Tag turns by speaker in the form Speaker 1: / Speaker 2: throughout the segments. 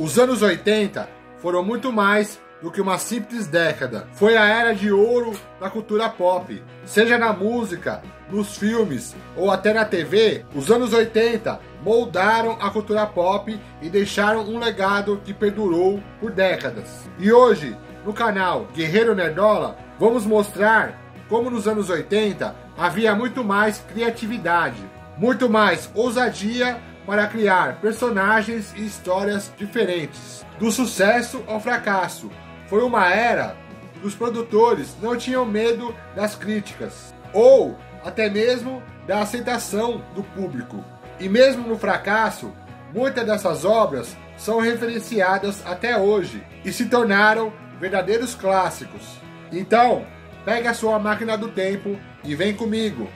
Speaker 1: Os anos 80 foram muito mais do que uma simples década. Foi a era de ouro da cultura pop. Seja na música, nos filmes ou até na TV, os anos 80 moldaram a cultura pop e deixaram um legado que perdurou por décadas. E hoje, no canal Guerreiro Nerdola, vamos mostrar como nos anos 80 havia muito mais criatividade, muito mais ousadia para criar personagens e histórias diferentes. Do sucesso ao fracasso, foi uma era que os produtores não tinham medo das críticas, ou até mesmo da aceitação do público. E mesmo no fracasso, muitas dessas obras são referenciadas até hoje e se tornaram verdadeiros clássicos. Então, pegue a sua máquina do tempo e vem comigo.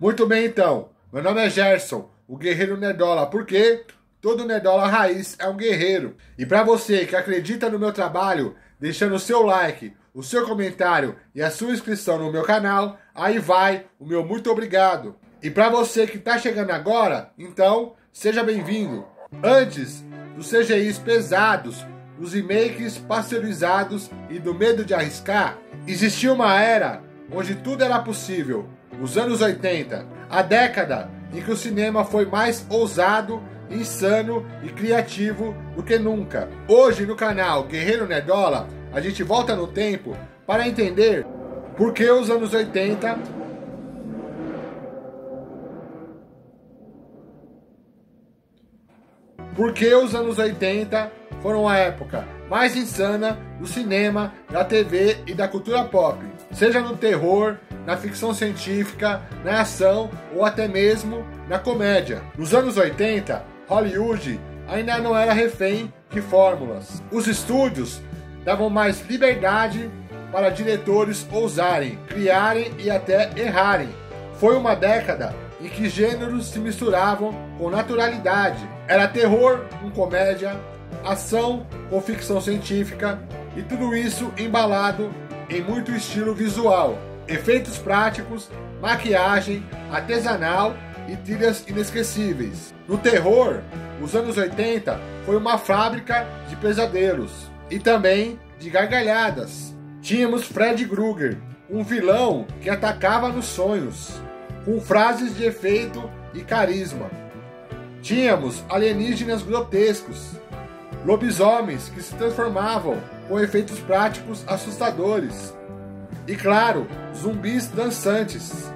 Speaker 1: Muito bem, então. Meu nome é Gerson, o Guerreiro Nerdola, porque todo Nerdola raiz é um guerreiro. E para você que acredita no meu trabalho, deixando o seu like, o seu comentário e a sua inscrição no meu canal, aí vai o meu muito obrigado. E para você que está chegando agora, então, seja bem-vindo. Antes dos CGIs pesados, dos remakes pasteurizados e do medo de arriscar, existia uma era onde tudo era possível. Os anos 80, a década em que o cinema foi mais ousado, insano e criativo do que nunca. Hoje no canal Guerreiro Nerdola, a gente volta no tempo para entender por que os anos 80 foram a época mais insana do cinema, da TV e da cultura pop. Seja no terror, na ficção científica, na ação ou até mesmo na comédia. Nos anos 80, Hollywood ainda não era refém de fórmulas. Os estúdios davam mais liberdade para diretores ousarem, criarem e até errarem. Foi uma década em que gêneros se misturavam com naturalidade. Era terror com comédia, ação com ficção científica e tudo isso embalado em muito estilo visual, efeitos práticos, maquiagem, artesanal e trilhas inesquecíveis. No terror, os anos 80 foi uma fábrica de pesadelos e também de gargalhadas. Tínhamos Freddy Krueger, um vilão que atacava nos sonhos, com frases de efeito e carisma. Tínhamos alienígenas grotescos, lobisomens que se transformavam com efeitos práticos assustadores. E claro, zumbis dançantes.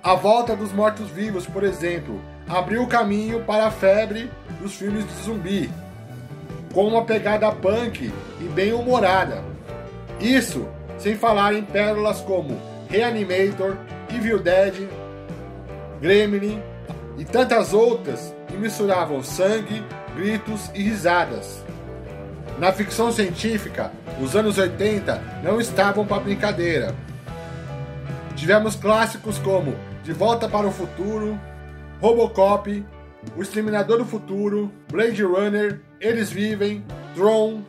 Speaker 1: A volta dos mortos-vivos, por exemplo, abriu o caminho para a febre dos filmes de zumbi, com uma pegada punk e bem humorada. Isso sem falar em pérolas como Reanimator, Evil Dead, Gremlin e tantas outras que misturavam sangue, gritos e risadas. Na ficção científica, os anos 80 não estavam para brincadeira. Tivemos clássicos como De Volta para o Futuro, Robocop, O Exterminador do Futuro, Blade Runner, Eles Vivem, Tron.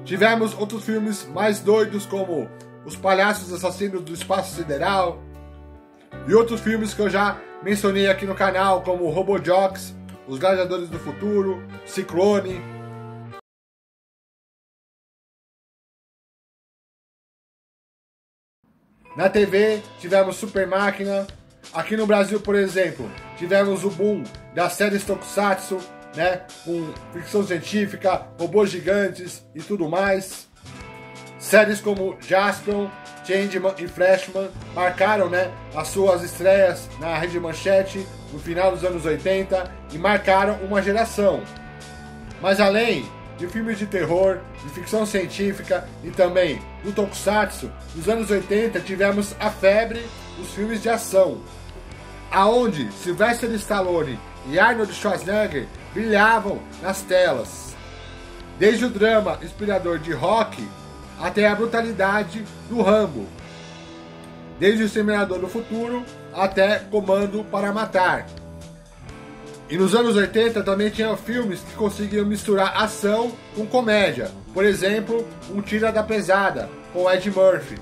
Speaker 1: Tivemos outros filmes mais doidos como Os Palhaços Assassinos do Espaço Sideral e outros filmes que eu já mencionei aqui no canal como Robojocks, Os Gladiadores do Futuro, Ciclone. Na TV, tivemos Super Máquina. Aqui no Brasil, por exemplo, tivemos o boom das séries Tokusatsu, né, com ficção científica, robôs gigantes e tudo mais. Séries como Jaspion, Changeman e Flashman marcaram, né, as suas estreias na Rede Manchete no final dos anos 80 e marcaram uma geração. Mas além de filmes de terror, de ficção científica e também do Tokusatsu, nos anos 80 tivemos a febre dos filmes de ação, aonde Sylvester Stallone e Arnold Schwarzenegger brilhavam nas telas. Desde o drama inspirador de Rocky até a brutalidade do Rambo. Desde o Exterminador do Futuro até Comando para Matar. E nos anos 80 também tinha filmes que conseguiam misturar ação com comédia. Por exemplo, Um Tira da Pesada, com Ed Murphy.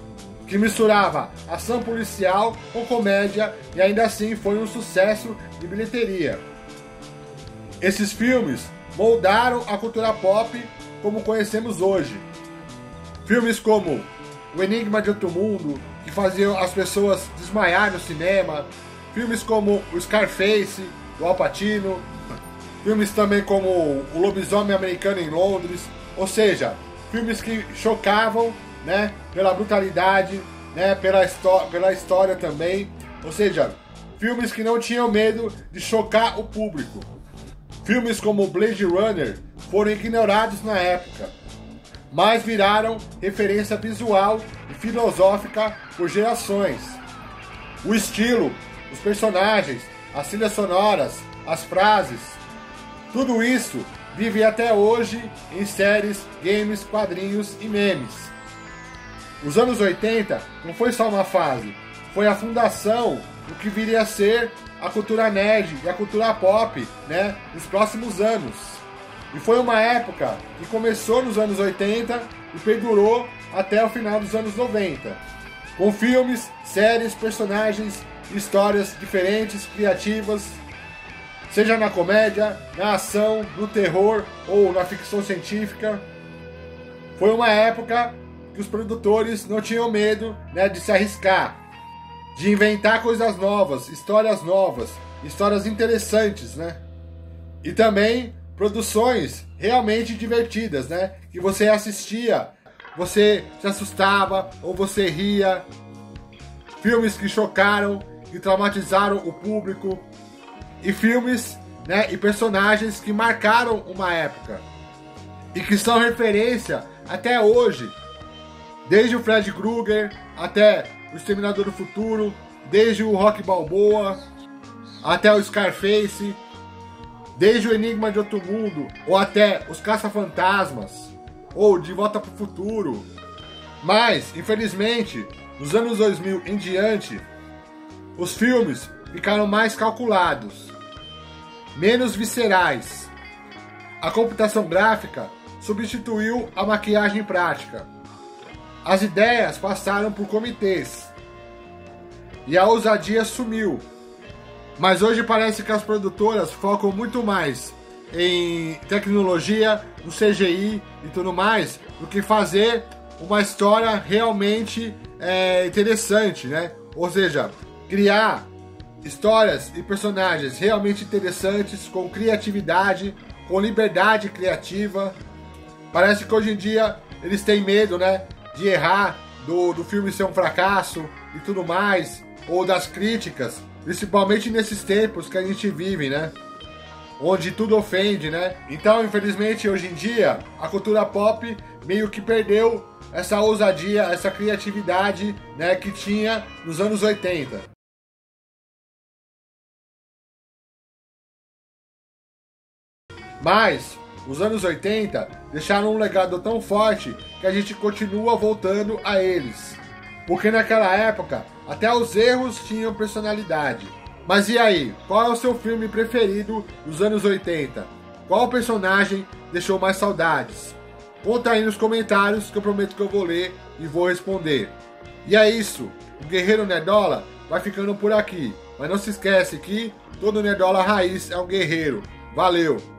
Speaker 1: que misturava ação policial com comédia e ainda assim foi um sucesso de bilheteria. Esses filmes moldaram a cultura pop como conhecemos hoje. Filmes como O Enigma de Outro Mundo, que faziam as pessoas desmaiar no cinema. Filmes como o Scarface, do Al Pacino. Filmes também como O Lobisomem Americano em Londres. Ou seja, filmes que chocavam, né, pela brutalidade, né, pela história também. Ou seja, filmes que não tinham medo de chocar o público. Filmes como Blade Runner foram ignorados na época, mas viraram referência visual e filosófica por gerações. O estilo, os personagens, as trilhas sonoras, as frases, tudo isso vive até hoje em séries, games, quadrinhos e memes. Os anos 80 não foi só uma fase, foi a fundação do que viria a ser a cultura nerd e a cultura pop, né, nos próximos anos. E foi uma época que começou nos anos 80 e perdurou até o final dos anos 90. Com filmes, séries, personagens, histórias diferentes, criativas, seja na comédia, na ação, no terror ou na ficção científica. Foi uma época que os produtores não tinham medo, né, de se arriscar, de inventar coisas novas, histórias interessantes, né? E também produções realmente divertidas, né? Que você assistia, você se assustava ou você ria. Filmes que chocaram, que traumatizaram o público. E filmes, né, e personagens que marcaram uma época e que são referência até hoje. Desde o Fred Krueger até o Exterminador do Futuro, desde o Rocky Balboa até o Scarface, desde o Enigma de Outro Mundo ou até os Caça-Fantasmas ou De Volta para o Futuro. Mas, infelizmente, nos anos 2000 em diante, os filmes ficaram mais calculados, menos viscerais. A computação gráfica substituiu a maquiagem prática. As ideias passaram por comitês e a ousadia sumiu. Mas hoje parece que as produtoras focam muito mais em tecnologia, no CGI e tudo mais, do que fazer uma história realmente interessante, né? Ou seja, criar histórias e personagens realmente interessantes, com criatividade, com liberdade criativa. Parece que hoje em dia eles têm medo, né, de errar, do filme ser um fracasso e tudo mais, ou das críticas, principalmente nesses tempos que a gente vive, né, onde tudo ofende, né. Então, infelizmente, hoje em dia, a cultura pop meio que perdeu essa ousadia, essa criatividade, né, que tinha nos anos 80. Mas os anos 80 deixaram um legado tão forte que a gente continua voltando a eles. Porque naquela época, até os erros tinham personalidade. Mas e aí, qual é o seu filme preferido dos anos 80? Qual personagem deixou mais saudades? Conta aí nos comentários que eu prometo que eu vou ler e vou responder. E é isso, o Guerreiro Nerdola vai ficando por aqui. Mas não se esquece que todo Nerdola raiz é um guerreiro. Valeu!